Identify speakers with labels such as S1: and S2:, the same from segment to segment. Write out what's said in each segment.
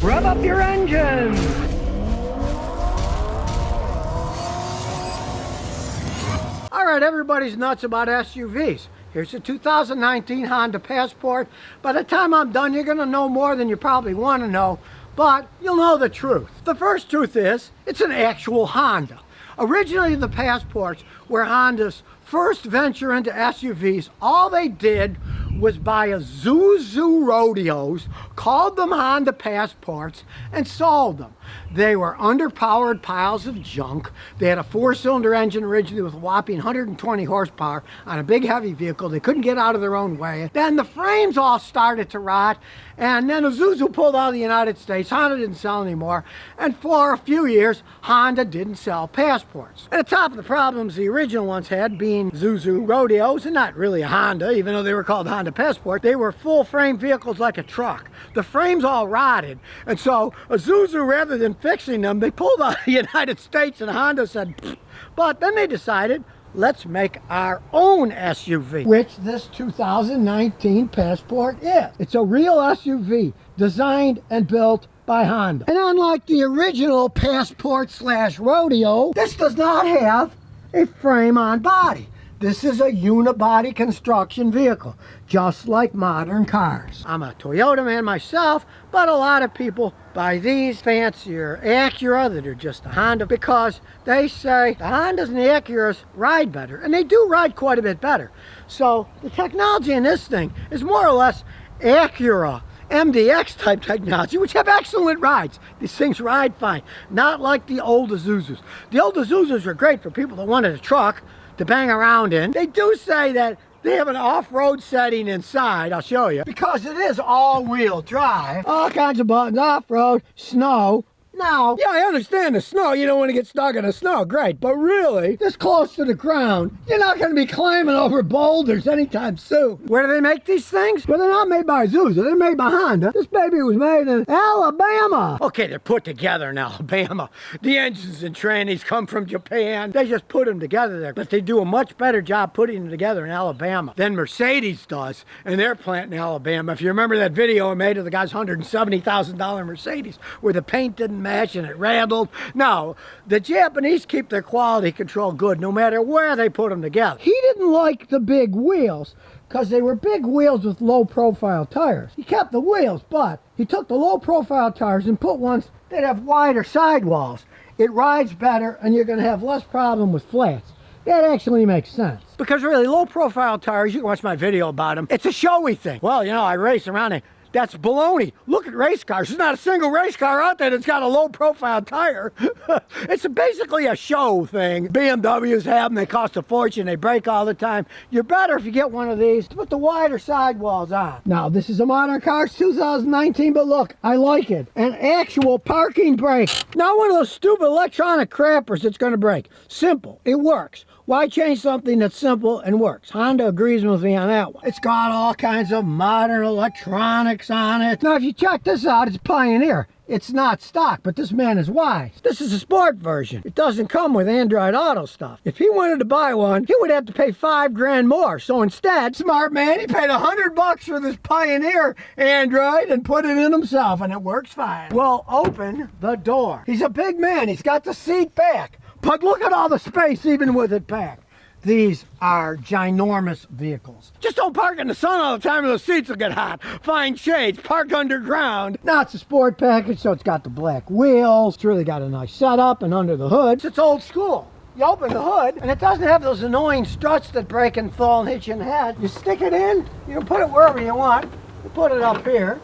S1: Rev up your engines! Alright, everybody's nuts about SUVs. Here's a 2019 Honda Passport. By the time I'm done, you're going to know more than you probably want to know, but you'll know the truth. The first truth is, it's an actual Honda. Originally, the Passports were Honda's first venture into SUVs. All they did was buy a Isuzu Rodeos, called them Honda Passports, and sold them. They were underpowered piles of junk. They had a 4-cylinder engine originally with a whopping 120 horsepower on a big heavy vehicle. They couldn't get out of their own way. Then the frames all started to rot, and then Isuzu pulled out of the United States. Honda didn't sell anymore, and for a few years, Honda didn't sell Passports. At the top of the problems the original ones had being Isuzu Rodeos, and not really a Honda, even though they were called Honda Passport, they were full-frame vehicles like a truck. The frames all rotted, and so Isuzu, rather than fixing them, they pulled out of the United States, and Honda said, pfft. But then they decided, let's make our own SUV, which this 2019 Passport is. It's a real SUV, designed and built by Honda. And unlike the original Passport / Rodeo, this does not have a frame on body. This is a unibody construction vehicle, just like modern cars. I'm a Toyota man myself, but a lot of people buy these fancier Acura that are just a Honda because they say the Hondas and the Acuras ride better, and they do ride quite a bit better. So the technology in this thing is more or less Acura MDX type technology, which have excellent rides. These things ride fine, not like the old Isuzus. The old Isuzus are great for people that wanted a truck to bang around in. They do say that they have an off-road setting inside, I'll show you, because it is all-wheel drive. All kinds of buttons, off-road, snow. Now, yeah, I understand the snow. You don't want to get stuck in the snow, great. But really, this close to the ground, you're not going to be climbing over boulders anytime soon. Where do they make these things? Well, they're not made by Isuzu. They're made by Honda. This baby was made in Alabama. Okay, they're put together in Alabama. The engines and trannies come from Japan. They just put them together there. But they do a much better job putting them together in Alabama than Mercedes does in their plant in Alabama. If you remember that video I made of the guy's $170,000 Mercedes where the paint didn't match and it rattled. No, the Japanese keep their quality control good no matter where they put them together. He didn't like the big wheels because they were big wheels with low profile tires. He kept the wheels, but he took the low profile tires and put ones that have wider sidewalls. It rides better and you're going to have less problem with flats. That actually makes sense. Because really, low profile tires, you can watch my video about them, it's a showy thing. Well, you know, I race around and that's baloney. Look at race cars. There's not a single race car out there that's got a low profile tire. It's basically a show thing. BMWs have them. They cost a fortune. They break all the time. You're better if you get one of these to put the wider sidewalls on. Now, this is a modern car. It's 2019, but look, I like it. An actual parking brake. Not one of those stupid electronic crappers that's going to break. Simple. It works. Why change something that's simple and works? Honda agrees with me on that one. It's got all kinds of modern electronics on it. Now, if you check this out, it's Pioneer. It's not stock, but this man is wise. This is a sport version. It doesn't come with Android Auto stuff. If he wanted to buy one, he would have to pay $5 grand more. So instead, smart man, he paid $100 for this Pioneer Android and put it in himself, and it works fine. Well, open the door. He's a big man. He's got the seat back. But look at all the space even with it packed. These are ginormous vehicles. Just don't park in the sun all the time or the seats will get hot. Find shades, park underground. Now it's a sport package, so it's got the black wheels. It's really got a nice setup, and under the hood, it's old school. You open the hood, and it doesn't have those annoying struts that break and fall and hit you in the head. You stick it in, you can put it wherever you want. You put it up here.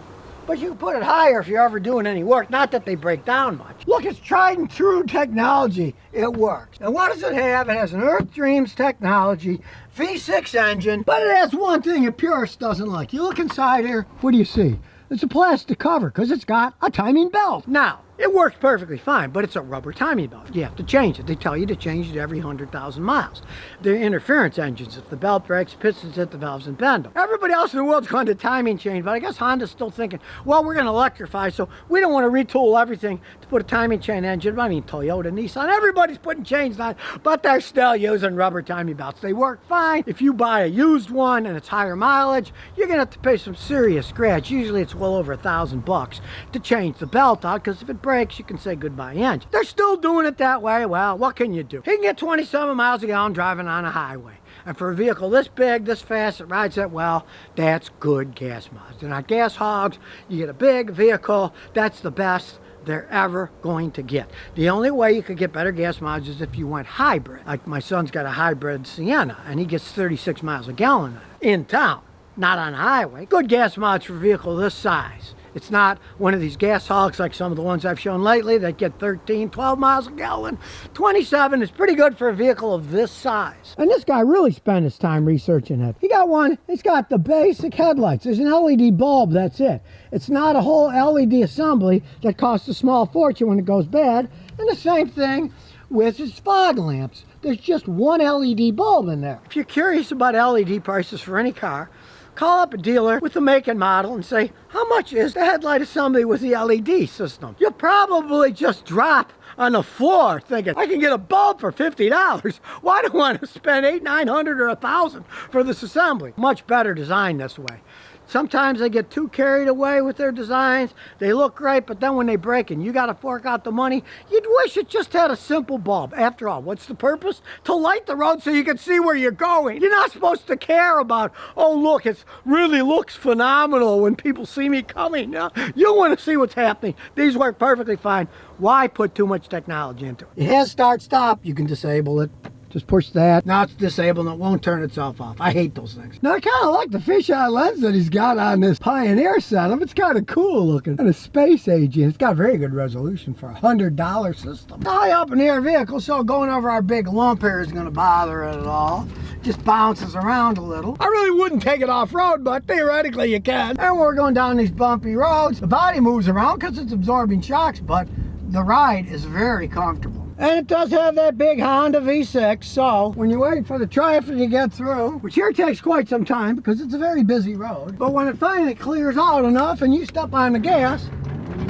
S1: But you can put it higher if you're ever doing any work. Not that they break down much. Look, it's tried and true technology. It works. And what does it have? It has an Earth Dreams technology, V6 engine, but it has one thing a purist doesn't like. You look inside here, what do you see? It's a plastic cover because it's got a timing belt. Now, It works perfectly fine, but it's a rubber timing belt. You have to change it. They tell you to change it every 100,000 miles. They're interference engines. If the belt breaks, pistons hit the valves and bend them. Everybody else in the world's going to timing change, but I guess Honda's still thinking, well, we're going to electrify, so we don't want to retool everything to put a timing chain engine. I mean, Toyota, Nissan, everybody's putting chains on, but they're still using rubber timing belts. They work fine. If you buy a used one and it's higher mileage, you're going to have to pay some serious scratch. Usually it's well over $1,000 to change the belt out, because if it breaks, you can say goodbye engine. They're still doing it that way. Well, what can you do? He can get 27 miles a gallon driving on a highway. And for a vehicle this big, this fast, it rides that well, that's good gas mileage. They're not gas hogs. You get a big vehicle, that's the best they're ever going to get. The only way you could get better gas mileage is if you went hybrid. Like my son's got a hybrid Sienna, and he gets 36 miles a gallon in town, not on a highway. Good gas mileage for a vehicle this size. It's not one of these gas hogs like some of the ones I've shown lately that get 13, 12 miles a gallon. 27 is pretty good for a vehicle of this size. And this guy really spent his time researching it. He got one, it's got the basic headlights. There's an LED bulb, that's it. It's not a whole LED assembly that costs a small fortune when it goes bad. And the same thing with his fog lamps. There's just one LED bulb in there. If you're curious about LED prices for any car, call up a dealer with the make and model and say, how much is the headlight assembly with the LED system? You'll probably just drop on the floor thinking, I can get a bulb for $50. Why do I want to spend $800, $900, or $1,000 for this assembly? Much better design this way. Sometimes they get too carried away with their designs. They look great, but then when they break and you got to fork out the money, you'd wish it just had a simple bulb. After all, what's the purpose? To light the road so you can see where you're going. You're not supposed to care about, oh, look, it really looks phenomenal when people see me coming. No, you want to see what's happening. These work perfectly fine. Why put too much technology into it? It has start, stop. You can disable it. Just push that. Now it's disabled and it won't turn itself off. I hate those things. Now I kind of like the fisheye lens that he's got on this Pioneer setup. It's kind of cool looking. And a space aging. It's got very good resolution for a $100 system. High up in the air vehicle, so going over our big lump here isn't going to bother it at all. Just bounces around a little. I really wouldn't take it off-road, but theoretically you can. And we're going down these bumpy roads. The body moves around because it's absorbing shocks, but the ride is very comfortable. And it does have that big Honda V6, so when you wait for the traffic to get through, which here takes quite some time because it's a very busy road, but when it finally clears out enough and you step on the gas,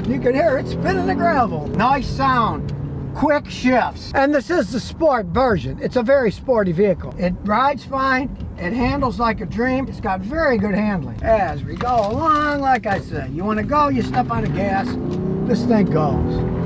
S1: you can hear it spinning the gravel. Nice sound, quick shifts. And this is the sport version. It's a very sporty vehicle. It rides fine, it handles like a dream, it's got very good handling. As we go along, like I said, you want to go, you step on the gas, this thing goes.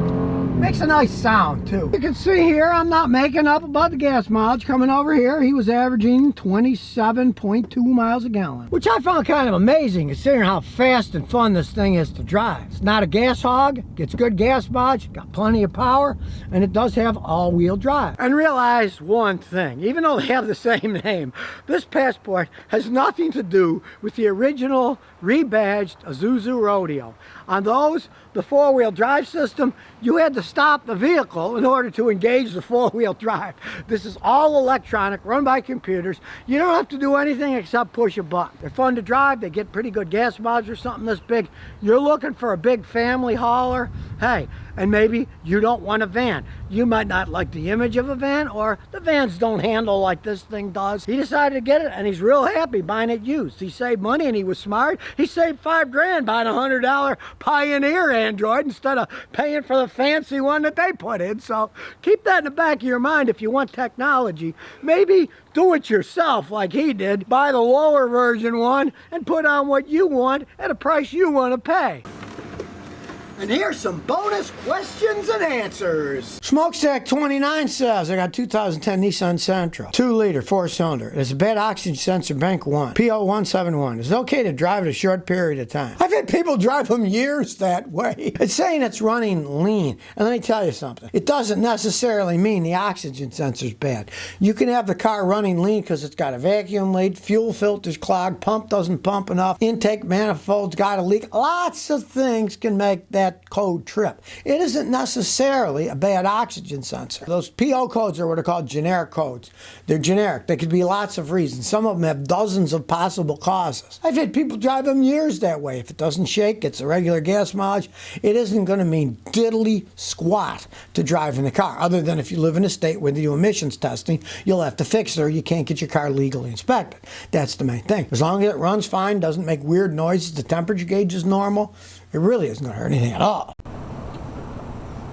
S1: Makes a nice sound too. You can see here, I'm not making up about the gas mileage. Coming over here, he was averaging 27.2 miles a gallon, which I found kind of amazing considering how fast and fun this thing is to drive. It's not a gas hog, gets good gas mileage, got plenty of power, and it does have all-wheel drive. And realize one thing, even though they have the same name, this Passport has nothing to do with the original rebadged Isuzu Rodeo. On those, the four-wheel drive system, you had to stop the vehicle in order to engage the four-wheel drive. This is all electronic, run by computers. You don't have to do anything except push a button. They're fun to drive, they get pretty good gas mileage or something this big. You're looking for a big family hauler, hey, and maybe you don't want a van. You might not like the image of a van, or the vans don't handle like this thing does. He decided to get it, and he's real happy buying it used. He saved money, and he was smart. He saved $5 grand buying a $100 Pioneer Android instead of paying for the fancy one that they put in. So keep that in the back of your mind if you want technology. Maybe do it yourself like he did. Buy the lower version one and put on what you want at a price you want to pay. And here's some bonus questions and answers. Smokestack 29 says, I got 2010 Nissan Sentra, 2-liter, 4-cylinder. It's a bad oxygen sensor, bank 1, PO171. Is it okay to drive it a short period of time? I've had people drive them years that way. It's saying it's running lean. And let me tell you something. It doesn't necessarily mean the oxygen sensor's bad. You can have the car running lean because it's got a vacuum leak, fuel filter's clogged, pump doesn't pump enough, intake manifold's got a leak. Lots of things can make that that code trip. It isn't necessarily a bad oxygen sensor. Those PO codes are what are called generic codes. They're generic. There could be lots of reasons. Some of them have dozens of possible causes. I've had people drive them years that way. If it doesn't shake, it's a regular gas mileage. It isn't going to mean diddly squat to drive in the car, other than if you live in a state where they do emissions testing, you'll have to fix it or you can't get your car legally inspected. That's the main thing. As long as it runs fine, doesn't make weird noises, the temperature gauge is normal, it really isn't going to hurt anything at all.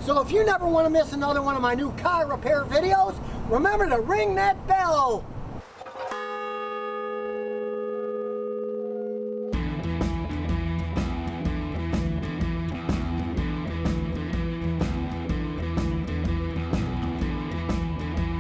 S1: So if you never want to miss another one of my new car repair videos, remember to ring that bell.